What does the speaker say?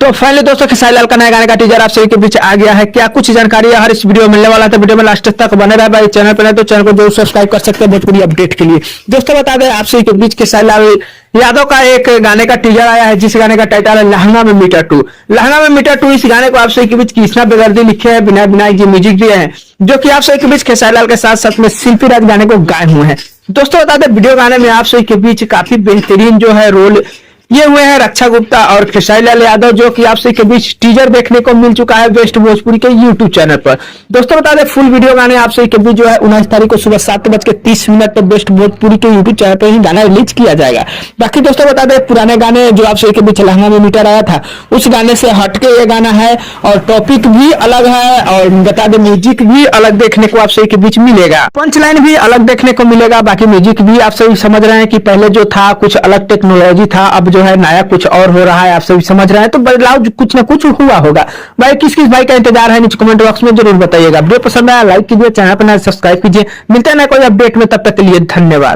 तो फाइनली दोस्तों खेसारी लाल का नया गाने का टीजर आप सभी के बीच आ गया है। क्या कुछ जानकारी है हर इस वीडियो में मिलने वाला था। वीडियो में लास्ट तक बने रहे भाई। चैनल पर नहीं तो चैनल को जरूर सब्सक्राइब कर सकते हैं भोजपुरी अपडेट के लिए। दोस्तों बता दें आप सभी के बीच खेसारी लाल यादव का एक गाने का टीजर आया है, जिस गाने का टाइटल है लहंगा में मीटर 2। लहंगा में मीटर 2 इस गाने को आप सभी के बीच कृष्णा बेदर्दी लिखे हैं, विनय विनायक जी म्यूजिक दिए हैं, जो कि आप सभी के बीच खेसारी लाल के साथ साथ में शिल्पी राज गाने को गाए हुए हैं। दोस्तों बता दें वीडियो गाने में आप सभी के बीच काफी बेहतरीन जो है रोल ये हुए हैं रक्षा गुप्ता और खेसारी लाल यादव, जो कि आप सभी के बीच टीजर देखने को मिल चुका है बेस्ट भोजपुरी के यूट्यूब चैनल पर। दोस्तों बता दें फुल वीडियो गाने आप सभी के बीच जो है 19 तारीख को सुबह 7:30 पर बेस्ट भोजपुरी के यूट्यूब चैनल पर ही गाना रिलीज किया जाएगा। बाकी दोस्तों बता दें पुराने गाने जो आप सभी के बीच लहंगा में मीटर आया था, उस गाने से हटके ये गाना है और टॉपिक भी अलग है, और बता दें म्यूजिक भी अलग देखने को आप सभी के बीच मिलेगा, पंच लाइन भी अलग देखने को मिलेगा। बाकी म्यूजिक भी आप सभी समझ रहे हैं कि पहले जो था कुछ अलग टेक्नोलॉजी था, अब जो है नया कुछ और हो रहा है, आप सभी समझ रहे हैं। तो बदलाव कुछ ना कुछ हुआ होगा भाई। किस किस भाई का इंतजार है नीचे कमेंट बॉक्स में जरूर बताइएगा। वीडियो पसंद आया लाइक कीजिए, चैनल पर नया सब्सक्राइब कीजिए। मिलते हैं ना कोई अपडेट में, तब तक के लिए धन्यवाद।